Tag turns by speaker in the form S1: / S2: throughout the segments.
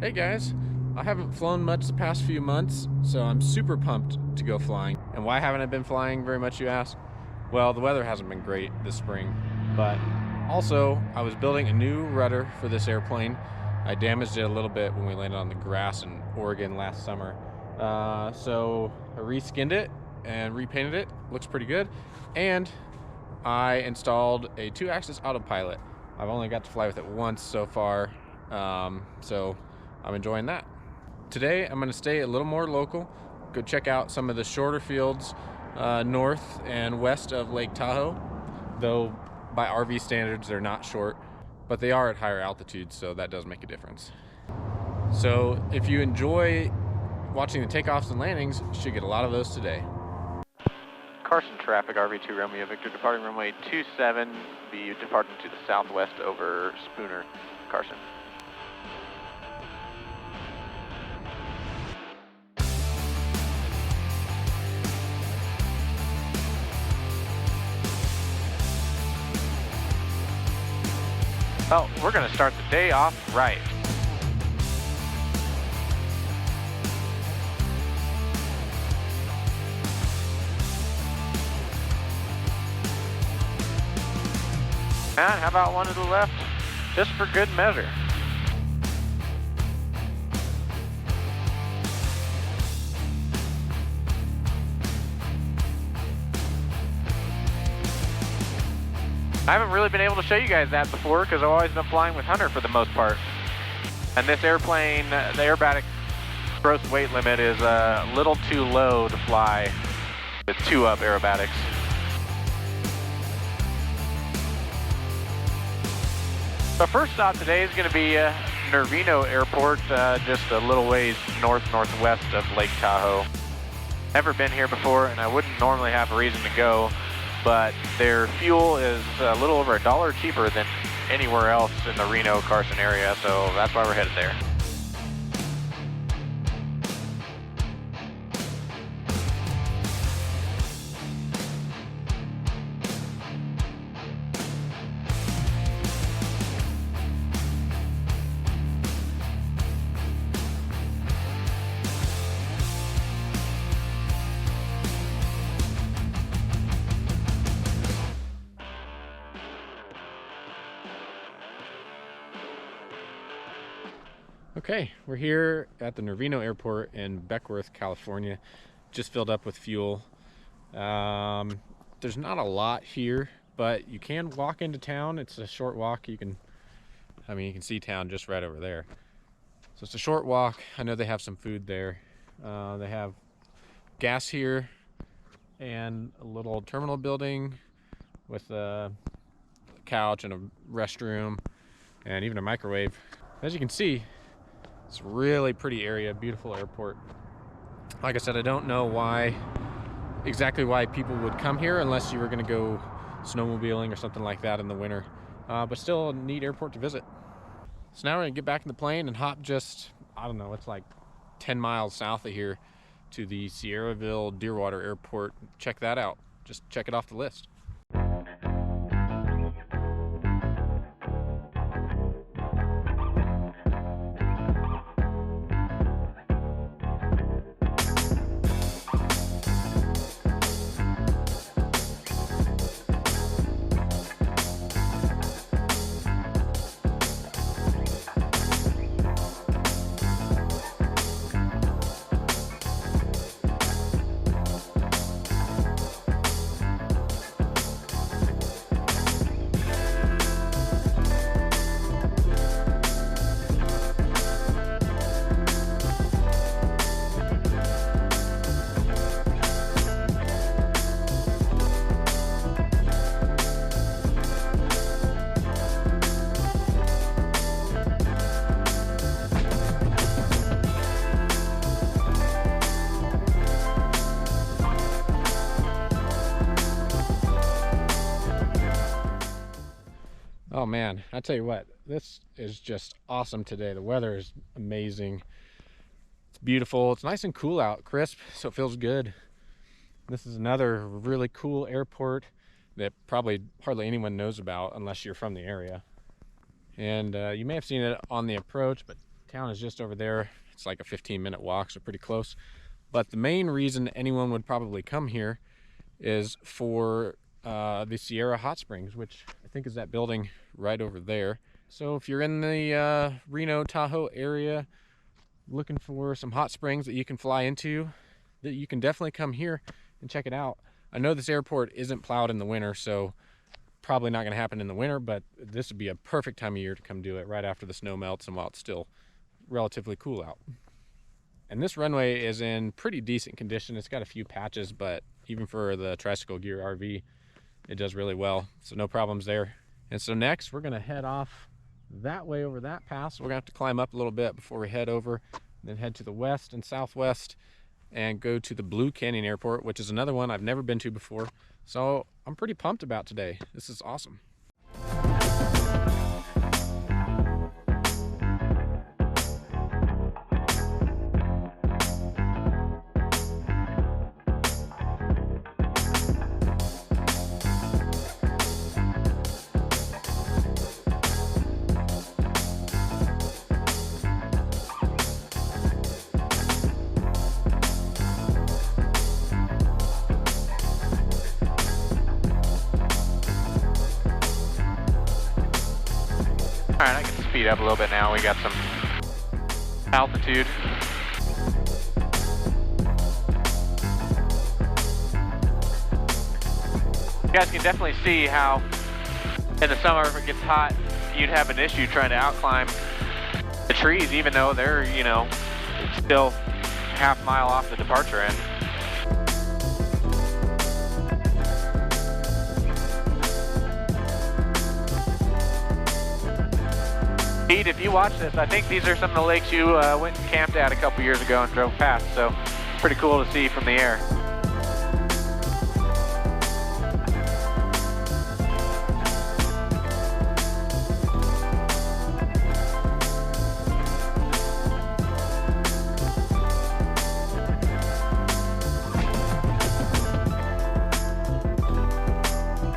S1: Hey guys, I haven't flown much the past few months, so I'm super pumped to go flying. And why haven't I been flying very much, you ask? Well, the weather hasn't been great this spring, but also I was building a new rudder for this airplane. I damaged it a little bit when we landed on the grass in Oregon last summer. So I reskinned it and repainted it. Looks pretty good. And I installed a 2-axis autopilot. I've only got to fly with it once so far, so I'm enjoying that. Today I'm going to stay a little more local, go check out some of the shorter fields north and west of Lake Tahoe, though by RV standards they're not short, but they are at higher altitudes, so that does make a difference. So if you enjoy watching the takeoffs and landings, you should get a lot of those today.
S2: Carson traffic, RV2 Romeo Victor departing runway 27, be departing to the southwest over Spooner, Carson. Oh, we're going to start the day off right. And how about one to the left, just for good measure. I haven't really been able to show you guys that before because I've always been flying with Hunter for the most part. And this airplane, the aerobatic gross weight limit is a little too low to fly with 2-up aerobatics. The first stop today is going to be Nervino Airport, just a little ways northwest of Lake Tahoe. Never been here before, and I wouldn't normally have a reason to go, but their fuel is a little over $1 cheaper than anywhere else in the Reno-Carson area, so that's why we're headed there.
S1: Okay, we're here at the Nervino Airport in Beckworth, California. Just filled up with fuel. There's not a lot here, but you can walk into town. It's a short walk. You can see town just right over there. So it's a short walk. I know they have some food there. They have gas here and a little terminal building with a couch and a restroom and even a microwave. As you can see, it's a really pretty area, beautiful airport. Like I said, I don't know exactly why people would come here unless you were going to go snowmobiling or something like that in the winter. But still a neat airport to visit. So now we're going to get back in the plane and hop just, I don't know, it's like 10 miles south of here to the Sierraville Deerwater Airport. Check that out. Just check it off the list. Oh man, I tell you what, this is just awesome today. The weather is amazing. It's beautiful. It's nice and cool out, crisp, so it feels good. This is another really cool airport that probably hardly anyone knows about unless you're from the area. And you may have seen it on the approach, but Town is just over there. It's like a 15-minute walk, so pretty close. But the main reason anyone would probably come here is for the Sierra Hot Springs, which I think is that building right over there. So if you're in the Reno, Tahoe area looking for some hot springs that you can fly into, that you can definitely come here and check it out. I know this airport isn't plowed in the winter, so probably not going to happen in the winter, but this would be a perfect time of year to come do it right after the snow melts and while it's still relatively cool out. And this runway is in pretty decent condition. It's got a few patches, but even for the tricycle gear RV, it does really well, so no problems there. And so next we're going to head off that way over that pass. We're going to have to climb up a little bit before we head over, then head to the west and southwest and go to the Blue Canyon Airport, which is another one I've never been to before. So I'm pretty pumped about today. This is awesome.
S2: All right, I can speed up a little bit now. We got some altitude. You guys can definitely see how in the summer, if it gets hot, you'd have an issue trying to outclimb the trees, even though they're, you know, still half mile off the departure end. Pete, if you watch this, I think these are some of the lakes you went and camped at a couple years ago and drove past, so pretty cool to see from the air.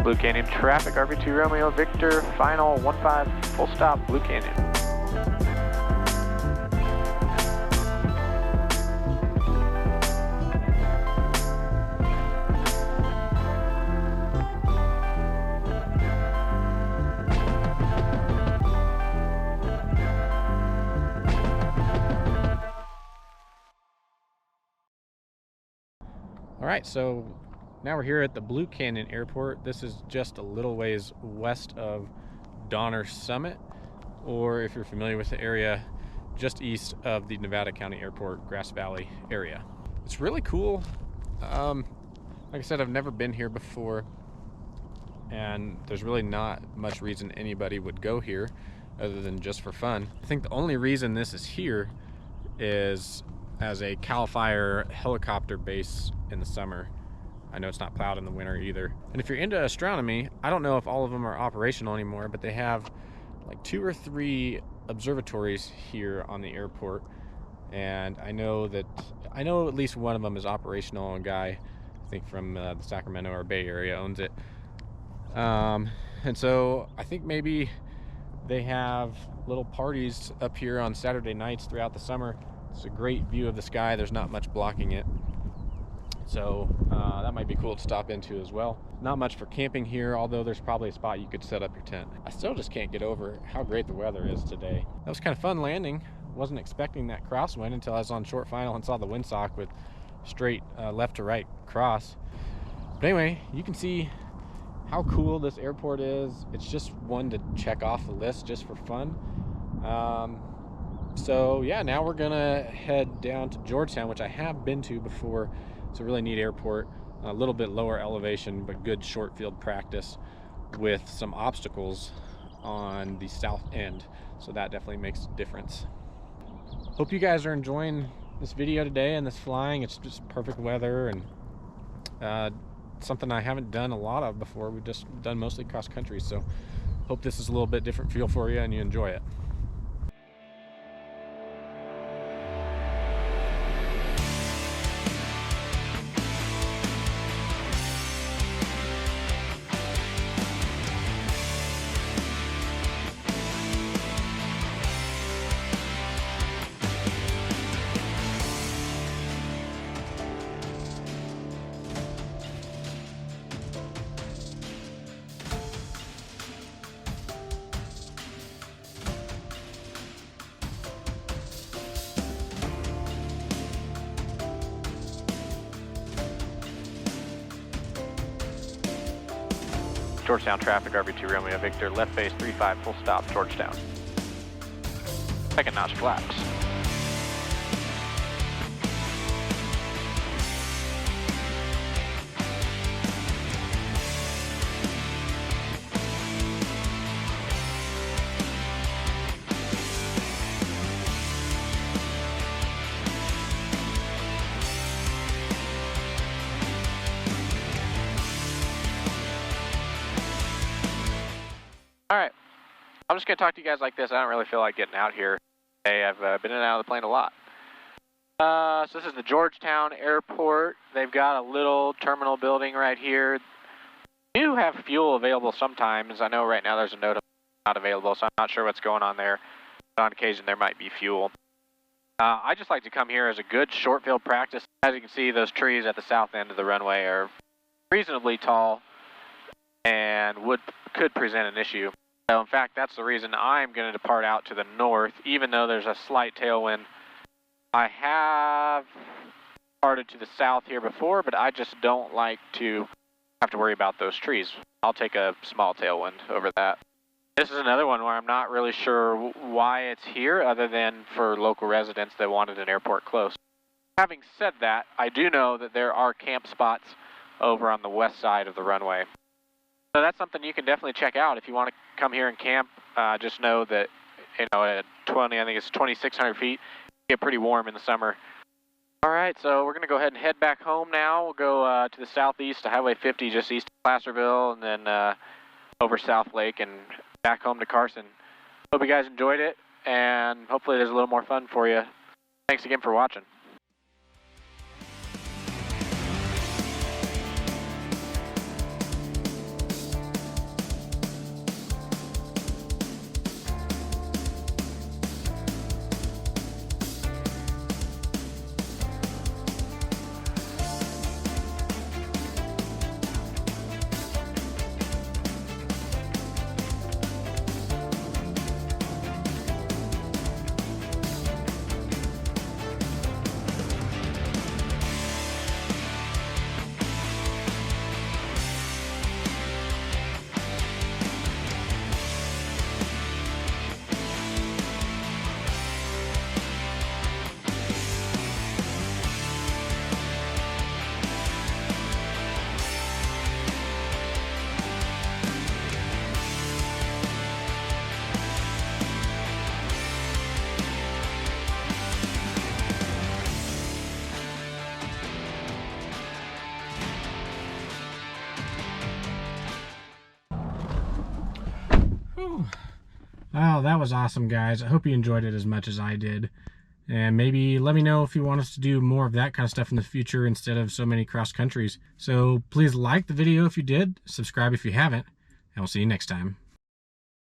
S2: Blue Canyon traffic, RV2 Romeo Victor, final 15, full stop, Blue Canyon.
S1: All right, so now we're here at the Blue Canyon Airport. This is just a little ways west of Donner Summit, or if you're familiar with the area, just east of the Nevada County Airport, Grass Valley area. It's really cool. Like I said, I've never been here before, and there's really not much reason anybody would go here other than just for fun. I think the only reason this is here is as a CAL FIRE helicopter base in the summer. I know it's not plowed in the winter either. And if you're into astronomy, I don't know if all of them are operational anymore, but they have like 2 or 3 observatories here on the airport. And I know at least one of them is operational. A guy, I think from the Sacramento or Bay Area, owns it. And so I think maybe they have little parties up here on Saturday nights throughout the summer. It's a great view of the sky. There's not much blocking it. So that might be cool to stop into as well. Not much for camping here, although there's probably a spot you could set up your tent. I still just can't get over how great the weather is today. That was kind of fun landing. Wasn't expecting that crosswind until I was on short final and saw the windsock with straight left to right cross. But anyway, you can see how cool this airport is. It's just one to check off the list just for fun. So yeah, now we're gonna head down to Georgetown, which I have been to before. It's a really neat airport, a little bit lower elevation, but good short field practice with some obstacles on the south end. So that definitely makes a difference. Hope you guys are enjoying this video today and this flying. It's just perfect weather and something I haven't done a lot of before. We've just done mostly cross country. So hope this is a little bit different feel for you and you enjoy it.
S2: Georgetown traffic, RV2 Romeo Victor, left base 35, full stop, Georgetown. Second notch flaps. All right, I'm just going to talk to you guys like this. I don't really feel like getting out here today. I've been in and out of the plane a lot. So this is the Georgetown Airport. They've got a little terminal building right here. They do have fuel available sometimes. I know right now there's a note of not available, so I'm not sure what's going on there. But on occasion there might be fuel. I just like to come here as a good short field practice. As you can see, those trees at the south end of the runway are reasonably tall and could present an issue. So in fact, that's the reason I'm going to depart out to the north, even though there's a slight tailwind. I have departed to the south here before, but I just don't like to have to worry about those trees. I'll take a small tailwind over that. This is another one where I'm not really sure why it's here, other than for local residents that wanted an airport close. Having said that, I do know that there are camp spots over on the west side of the runway. So that's something you can definitely check out if you want to come here and camp. Just know that, you know, at I think it's 2,600 feet, it get pretty warm in the summer. All right, so we're going to go ahead and head back home now. We'll go to the southeast to Highway 50, just east of Placerville, and then over South Lake and back home to Carson. Hope you guys enjoyed it, and hopefully there's a little more fun for you. Thanks again for watching.
S3: Oh, that was awesome, guys. I hope you enjoyed it as much as I did. And maybe let me know if you want us to do more of that kind of stuff in the future instead of so many cross countries. So please like the video if you did, subscribe if you haven't, and we'll see you next time.